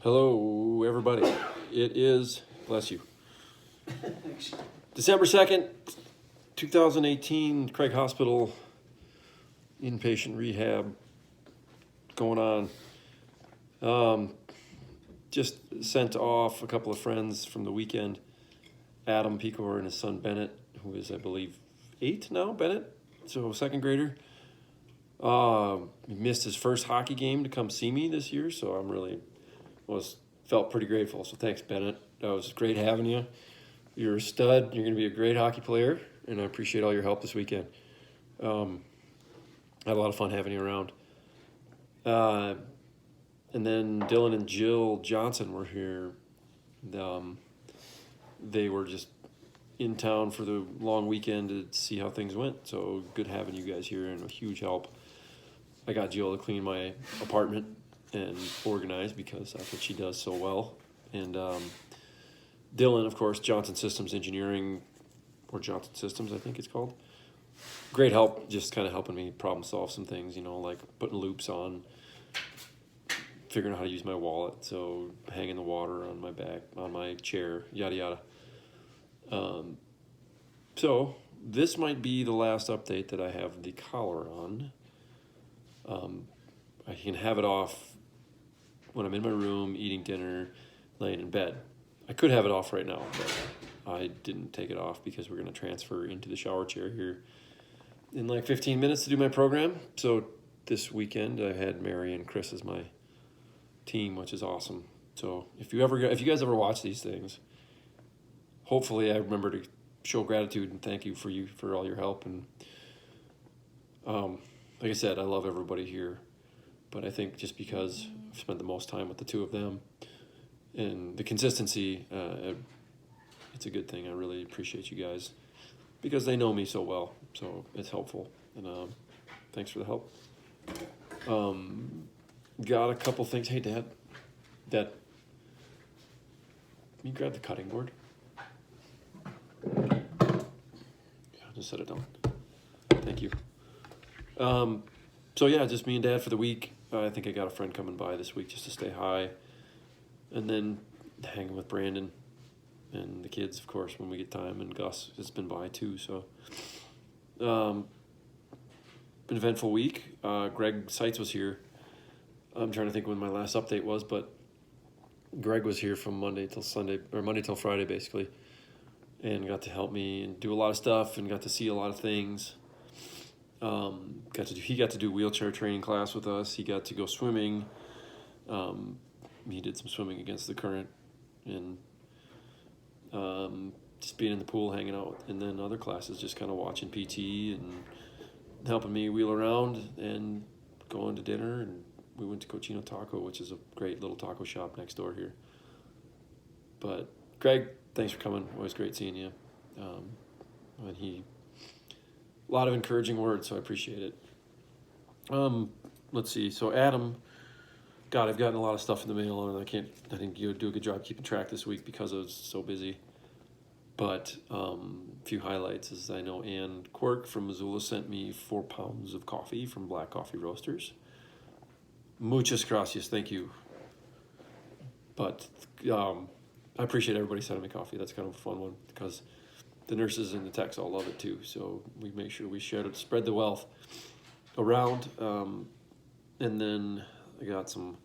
Hello, everybody. It is, bless you, December 2nd, 2018, Craig Hospital, inpatient rehab going on. Just sent off a couple of friends from the weekend, Adam Pecor and his son Bennett, who is, I believe, 8 now, Bennett, so second grader. He missed his first hockey game to come see me this year, so I'm really felt pretty grateful. So thanks, Bennett. That was great having you. You're a stud. You're going to be a great hockey player, and I appreciate all your help this weekend. I had a lot of fun having you around. And then Dylan and Jill Johnson were here. They were just in town for the long weekend to see how things went. So good having you guys here, and a huge help. I got Jill to clean my apartment and organize because that's what she does so well. And Dylan, of course, Johnson Systems Engineering, or Johnson Systems, I think it's called. Great help, just kind of helping me problem solve some things, like putting loops on, figuring out how to use my wallet, so hanging the water on my back, on my chair, yada yada. So this might be the last update that I have the collar on. I can have it off when I'm in my room, eating dinner, laying in bed. I could have it off right now, but I didn't take it off because we're going to transfer into the shower chair here in like 15 minutes to do my program. So this weekend I had Mary and Chris as my team, which is awesome. So if you guys ever watch these things, hopefully I remember to show gratitude and thank you for all your help. And like I said, I love everybody here, but I think just because I've spent the most time with the two of them and the consistency, it's a good thing. I really appreciate you guys because they know me so well, so it's helpful. And thanks for the help. Got a couple things. Hey, Dad, can you grab the cutting board? Yeah, just set it down. Thank you. So yeah, just me and Dad for the week. I think I got a friend coming by this week just to stay high, and then hanging with Brandon and the kids, of course, when we get time. And Gus has been by too. So, been an eventful week. Greg Seitz was here. I'm trying to think when my last update was, but Greg was here from Monday till Friday, basically, and got to help me and do a lot of stuff and got to see a lot of things. He got to do wheelchair training class with us. He got to go swimming. He did some swimming against the current, and just being in the pool, hanging out, and then other classes, just kind of watching PT and helping me wheel around and going to dinner. And we went to Cochino Taco, which is a great little taco shop next door here. But Greg, thanks for coming. Always great seeing you. And a lot of encouraging words, so I appreciate it. Let's see. So Adam, God, I've gotten a lot of stuff in the mail, and I think you do a good job keeping track this week because I was so busy. But a few highlights is I know Ann Quirk from Missoula sent me 4 pounds of coffee from Black Coffee Roasters. Muchas gracias, thank you. But I appreciate everybody sending me coffee. That's kind of a fun one because the nurses and the techs all love it too. So we make sure we share it, spread the wealth around. And then I got some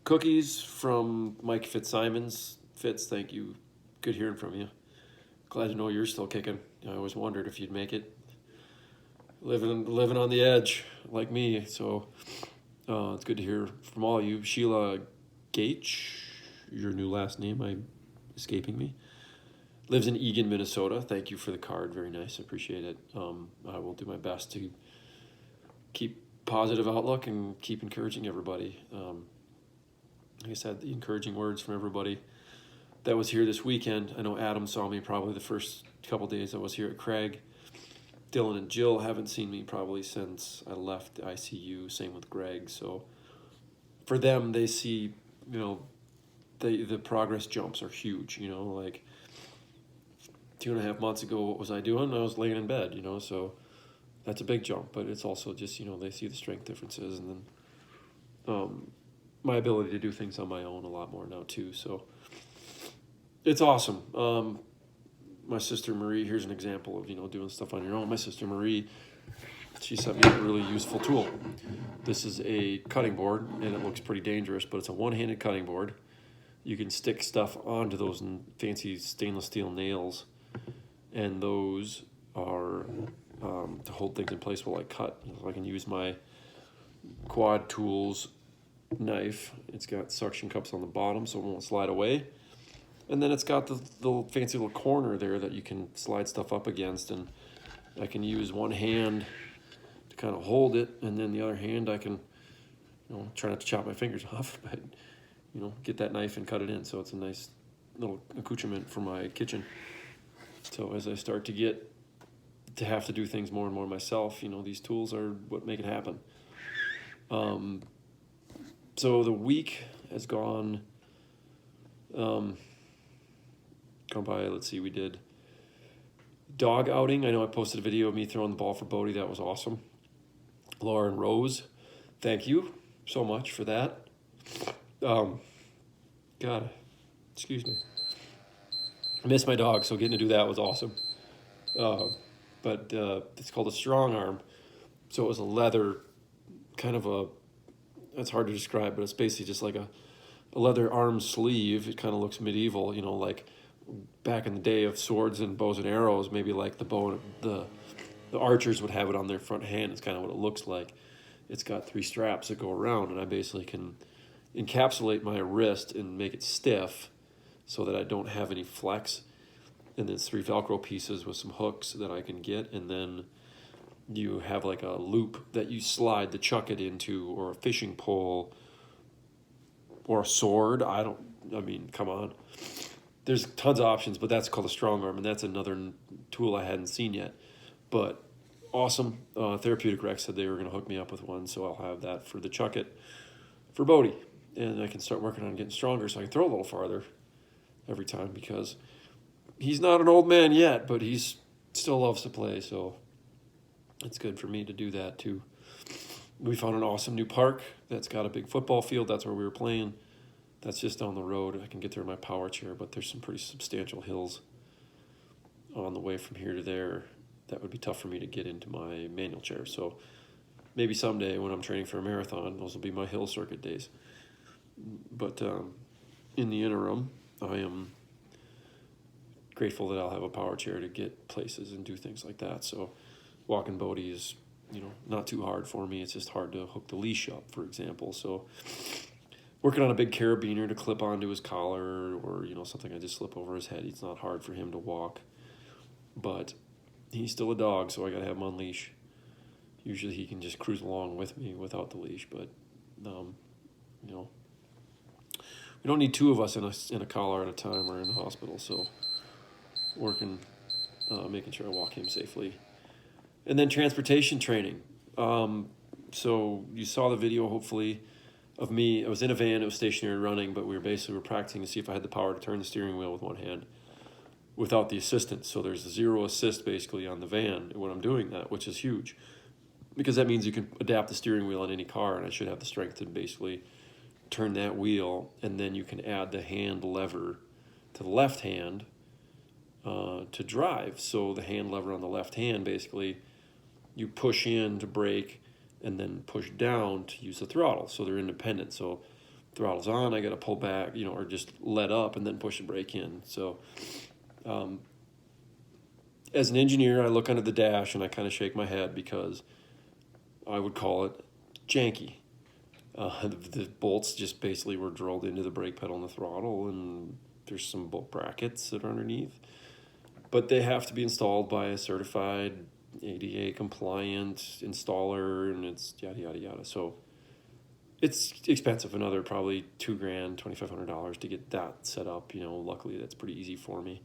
cookies from Mike Fitzsimons. Fitz, thank you. Good hearing from you. Glad to know you're still kicking. I always wondered if you'd make it. Living on the edge like me. So it's good to hear from all of you. Sheila Gaich, your new last name, escaping me. Lives in Eagan, Minnesota. Thank you for the card. Very nice. Appreciate it. I will do my best to keep positive outlook and keep encouraging everybody. Like I said, the encouraging words from everybody that was here this weekend. I know Adam saw me probably the first couple days I was here at Craig. Dylan and Jill haven't seen me probably since I left the ICU. Same with Greg. So for them, they see, the progress jumps are huge. Like 2.5 months ago, what was I doing? I was laying in bed, so that's a big jump, but it's also just, they see the strength differences. And then my ability to do things on my own a lot more now too. So it's awesome. My sister Marie, here's an example of, doing stuff on your own. My sister Marie, she sent me a really useful tool. This is a cutting board, and it looks pretty dangerous, but it's a one-handed cutting board. You can stick stuff onto those fancy stainless steel nails, and those are to hold things in place while I cut. I can use my Quad Tools knife. It's got suction cups on the bottom so it won't slide away. And then it's got the fancy little corner there that you can slide stuff up against, and I can use one hand to kind of hold it, and then the other hand I can, try not to chop my fingers off, but, get that knife and cut it in. So it's a nice little accoutrement for my kitchen. So as I start to have to do things more and more myself, these tools are what make it happen. So the week has gone by. Let's see, we did dog outing. I know I posted a video of me throwing the ball for Bodie. That was awesome. Laura and Rose, thank you so much for that. God, excuse me. I miss my dog, so getting to do that was awesome. But it's called a strong arm. So it was a leather, kind of it's hard to describe, but it's basically just like a leather arm sleeve. It kind of looks medieval, like back in the day of swords and bows and arrows, maybe like the archers would have it on their front hand. It's kind of what it looks like. It's got 3 straps that go around, and I basically can encapsulate my wrist and make it stiff so that I don't have any flex. And then 3 Velcro pieces with some hooks that I can get, and then you have like a loop that you slide the chuck it into, or a fishing pole, or a sword. Come on. There's tons of options, but that's called a strong arm, and that's another tool I hadn't seen yet. But awesome. Therapeutic Rec said they were going to hook me up with one, so I'll have that for the chuck it for Bodie. And I can start working on getting stronger so I can throw a little farther every time, because he's not an old man yet, but he's still loves to play, so it's good for me to do that too. We found an awesome new park that's got a big football field. That's where we were playing. That's just down the road. I can get there in my power chair, but there's some pretty substantial hills on the way from here to there. That would be tough for me to get into my manual chair. So maybe someday when I'm training for a marathon, those will be my hill circuit days. But in the interim, I am grateful that I'll have a power chair to get places and do things like that. So walking Bodie is, not too hard for me. It's just hard to hook the leash up, for example. So working on a big carabiner to clip onto his collar, or, something I just slip over his head. It's not hard for him to walk, but he's still a dog, so I got to have him on leash. Usually he can just cruise along with me without the leash, but, we don't need 2 of us in a collar at a time or in the hospital, so working, making sure I walk him safely. And then transportation training. So you saw the video, hopefully, of me. I was in a van, it was stationary running, but we were practicing to see if I had the power to turn the steering wheel with one hand without the assistance. So there's 0 assist basically on the van when I'm doing that, which is huge, because that means you can adapt the steering wheel on any car, and I should have the strength to basically turn that wheel, and then you can add the hand lever to the left hand to drive. So the hand lever on the left hand, basically, you push in to brake and then push down to use the throttle. So they're independent. So throttle's on, I got to pull back, or just let up and then push the brake in. So as an engineer, I look under the dash and I kind of shake my head, because I would call it janky. The bolts just basically were drilled into the brake pedal and the throttle, and there's some bolt brackets that are underneath. But they have to be installed by a certified ADA compliant installer, and it's yada, yada, yada. So it's expensive, another probably $2,000, $2,500 to get that set up. Luckily that's pretty easy for me.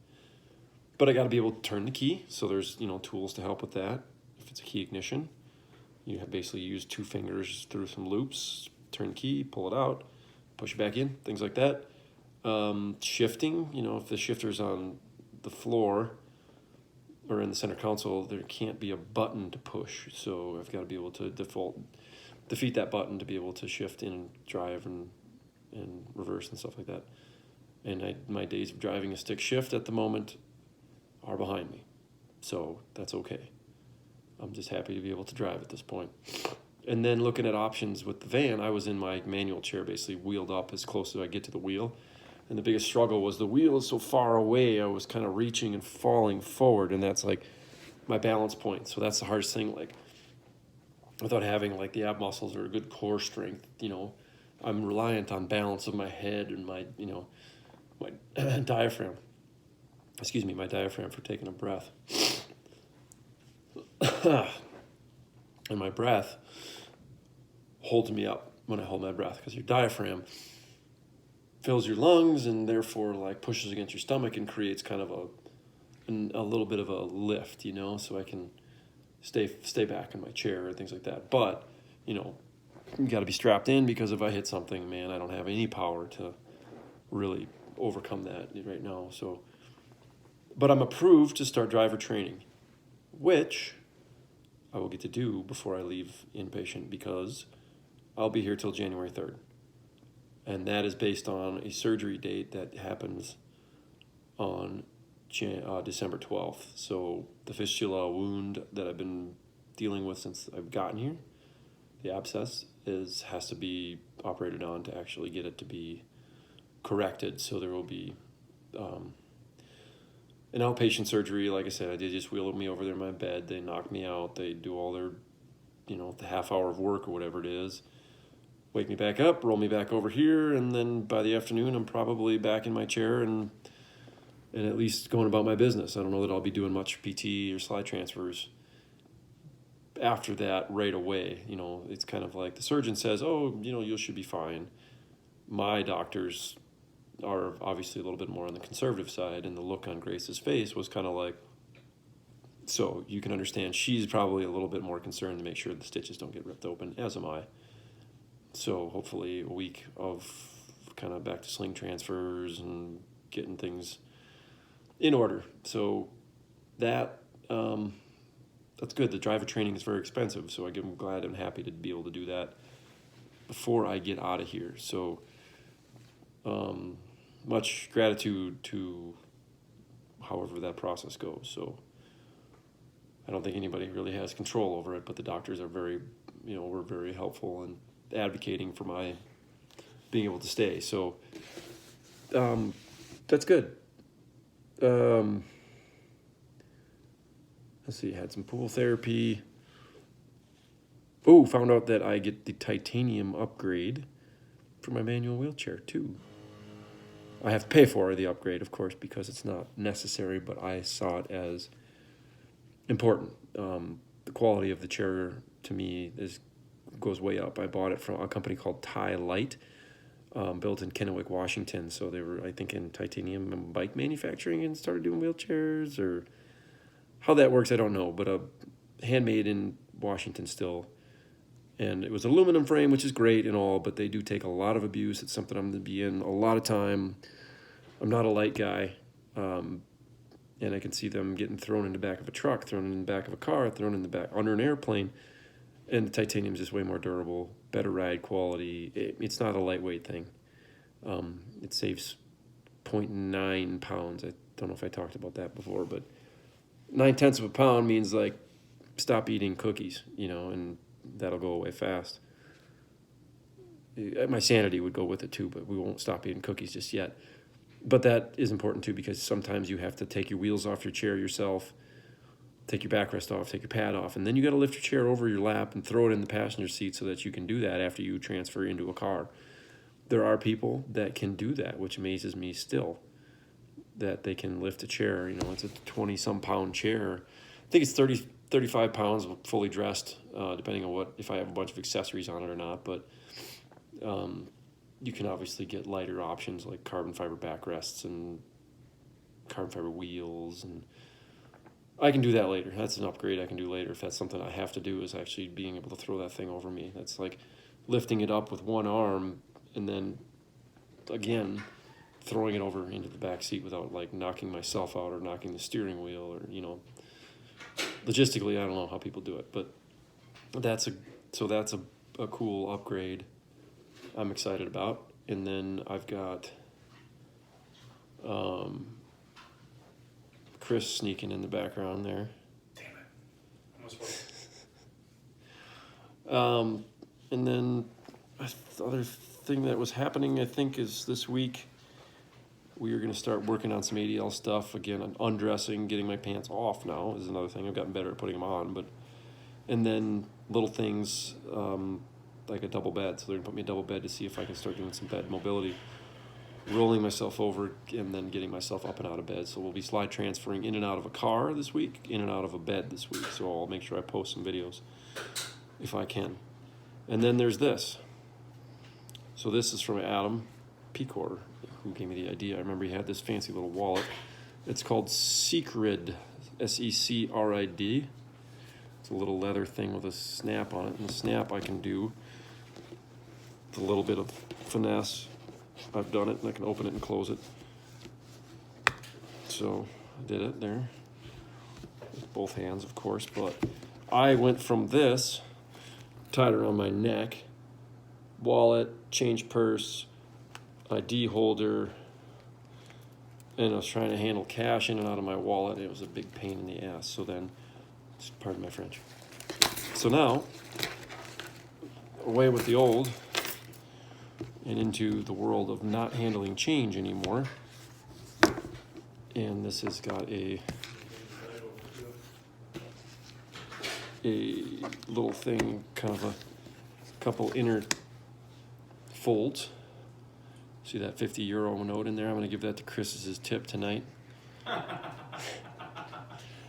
But I got to be able to turn the key. So there's, tools to help with that. If it's a key ignition, you have basically use 2 fingers through some loops, turn the key, pull it out, push it back in, things like that. Shifting, if the shifter's on the floor or in the center console, there can't be a button to push. So I've got to be able to defeat that button to be able to shift in and drive and and reverse and stuff like that. And my days of driving a stick shift at the moment are behind me. So that's okay. I'm just happy to be able to drive at this point. And then looking at options with the van, I was in my manual chair, basically wheeled up as close as I get to the wheel. And the biggest struggle was the wheel is so far away, I was kind of reaching and falling forward, and that's like my balance point. So that's the hardest thing. Like, without having like the ab muscles or a good core strength, I'm reliant on balance of my head and my diaphragm. My diaphragm for taking a breath. And my breath holds me up when I hold my breath, because your diaphragm fills your lungs and therefore like pushes against your stomach and creates kind of a little bit of a lift, so I can stay back in my chair or things like that. But, you got to be strapped in, because if I hit something, man, I don't have any power to really overcome that right now. So, but I'm approved to start driver training, which I will get to do before I leave inpatient, because I'll be here till January 3rd. And that is based on a surgery date that happens on December 12th. So the fistula wound that I've been dealing with since I've gotten here, the abscess, has to be operated on to actually get it to be corrected. So there will be an outpatient surgery. Like I said, they just wheel me over there in my bed. They knock me out. They do all their, the half hour of work or whatever it is. Wake me back up, roll me back over here, and then by the afternoon, I'm probably back in my chair and at least going about my business. I don't know that I'll be doing much PT or slide transfers after that right away. It's kind of like the surgeon says, oh, you should be fine. My doctors are obviously a little bit more on the conservative side, and the look on Grace's face was kind of like, so you can understand she's probably a little bit more concerned to make sure the stitches don't get ripped open, as am I. So hopefully a week of kind of back to sling transfers and getting things in order. So that's good. The driver training is very expensive, so I'm glad and happy to be able to do that before I get out of here. So much gratitude to however that process goes. So I don't think anybody really has control over it, but the doctors are were very helpful and advocating for my being able to stay. So that's good. Let's see, had some pool therapy. Oh, found out that I get the titanium upgrade for my manual wheelchair too. I have to pay for the upgrade, of course, because it's not necessary, but I saw it as important. The quality of the chair to me goes way up. I bought it from a company called Thai Light, built in Kennewick, Washington. So they were, I think, in titanium and bike manufacturing and started doing wheelchairs, or how that works, I don't know. But handmade in Washington still. And it was an aluminum frame, which is great and all, but they do take a lot of abuse. It's something I'm going to be in a lot of time. I'm not a light guy. And I can see them getting thrown in the back of a truck, thrown in the back of a car, thrown in the back under an airplane. And the titanium is just way more durable, better ride quality. It's not a lightweight thing. It saves 0.9 pounds. I don't know if I talked about that before, but 0.9 of a pound means like stop eating cookies, and that'll go away fast. My sanity would go with it too, but we won't stop eating cookies just yet. But that is important too, because sometimes you have to take your wheels off your chair yourself, take your backrest off, take your pad off, and then you got to lift your chair over your lap and throw it in the passenger seat so that you can do that after you transfer into a car. There are people that can do that, which amazes me still, that they can lift a chair. It's a 20-some pound chair. I think it's 35 pounds fully dressed, depending on if I have a bunch of accessories on it or not. But you can obviously get lighter options like carbon fiber backrests and carbon fiber wheels, and I can do that later. That's an upgrade I can do later. If that's something I have to do, is actually being able to throw that thing over me. That's like lifting it up with one arm and then, again, throwing it over into the back seat without like knocking myself out or knocking the steering wheel, or logistically, I don't know how people do it, but that's a cool upgrade I'm excited about. and then I've got Chris sneaking in the background there. Damn it. Almost spoke. And then the other thing that was happening, I think, is this week we are going to start working on some ADL stuff again. I'm undressing, getting my pants off now is another thing. I've gotten better at putting them on, and then little things like a double bed. So they're going to put me a double bed to see if I can start doing some bed mobility, rolling myself over and then getting myself up and out of bed. So we'll be slide transferring in and out of a car this week, in and out of a bed this week. So I'll make sure I post some videos if I can. And then there's this. So this is from Adam Pecor, who gave me the idea. I remember he had this fancy little wallet. It's called Secrid, S-E-C-R-I-D. It's a little leather thing with a snap on it. And the snap I can do with a little bit of finesse. I've done it, and I can open it and close it. So I did it there. With both hands, of course. But I went from this, tied around my neck, wallet, change purse, ID holder, and I was trying to handle cash in and out of my wallet. It was a big pain in the ass. So then, pardon my French. So now, away with the old and into the world of not handling change anymore. And this has got a little thing, kind of a couple inner folds. See that €50 note in there? I'm going to give that to Chris as his tip tonight.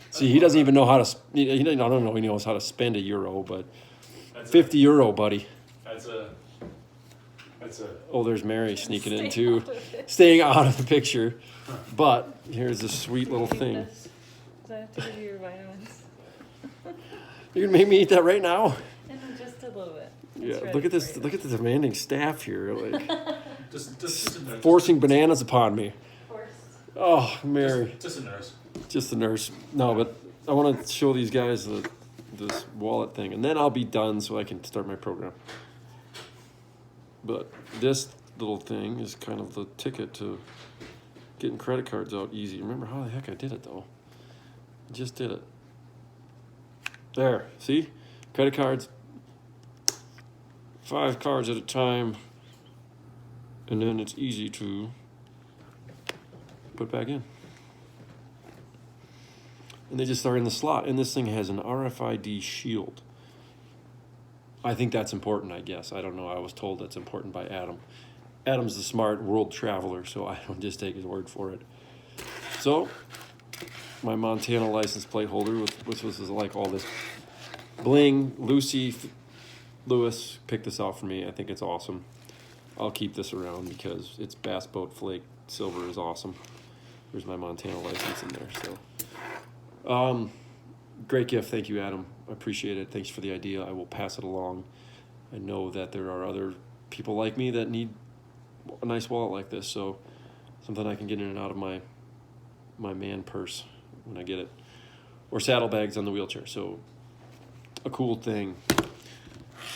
See, he doesn't even know how to. I don't know. He knows how to spend €1, but that's €50, buddy. That's a. Oh, there's Mary sneaking in too, staying out of the picture. But here's this sweet little thing. Does I have to give you your vitamins? You're gonna make me eat that right now? And just a little bit. Yeah. Look at this. Look at the demanding staff here, like just a nurse. forcing bananas upon me. Forced. Oh, Mary. Just a nurse. Just the nurse. No, but I want to show these guys this wallet thing, and then I'll be done so I can start my program. But this little thing is kind of the ticket to getting credit cards out easy. Remember how the heck I did it, though? I just did it. There. See? Credit cards. 5 cards at a time. And then it's easy to put back in. And they just are in the slot. And this thing has an RFID shield. I think that's important, I guess. I don't know. I was told that's important by Adam. Adam's the smart world traveler, so I don't just take his word for it. So, my Montana license plate holder, which was like all this bling. Lucy Lewis picked this out for me. I think it's awesome. I'll keep this around because it's Bass Boat Flake silver is awesome. There's my Montana license in there. So, great gift. Thank you, Adam. I appreciate it. Thanks for the idea. I will pass it along. I know that there are other people like me that need a nice wallet like this, so something I can get in and out of my man purse when I get it, or saddlebags on the wheelchair. So a cool thing.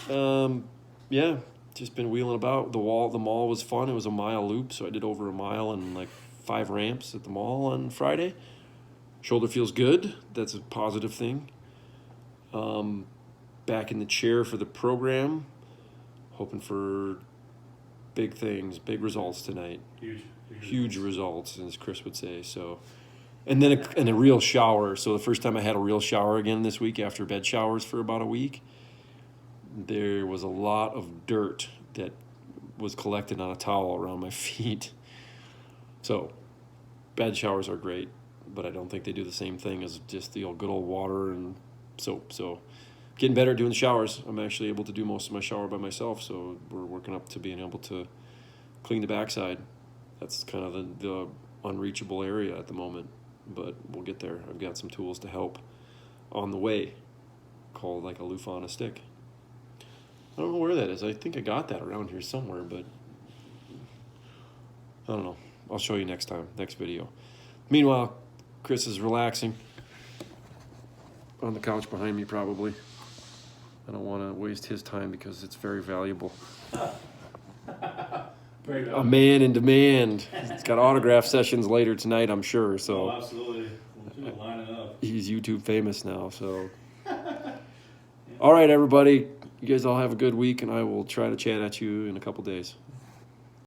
Yeah, just been wheeling about. The mall was fun. It was a mile loop, so I did over a mile and like 5 ramps at the mall on Friday. Shoulder feels good. That's a positive thing. Back in the chair for the program. Hoping for big things, big results tonight. Huge results, as Chris would say. So, and then a real shower. So the first time I had a real shower again this week after bed showers for about a week, there was a lot of dirt that was collected on a towel around my feet. So, bed showers are great, but I don't think they do the same thing as just the good old water and soap. So, getting better at doing the showers. I'm actually able to do most of my shower by myself, so we're working up to being able to clean the backside. That's kind of the unreachable area at the moment, but we'll get there. I've got some tools to help on the way, called like a loofah on a stick. I don't know where that is. I think I got that around here somewhere, but I don't know. I'll show you next time, next video. Meanwhile, Chris is relaxing on the couch behind me probably. I don't want to waste his time because it's very valuable. Great. a man in demand. He's got autograph sessions later tonight, I'm sure. Oh, So absolutely. We'll line it up. he's YouTube famous now. So, all right, everybody. You guys all have a good week, and I will try to chat at you in a couple days.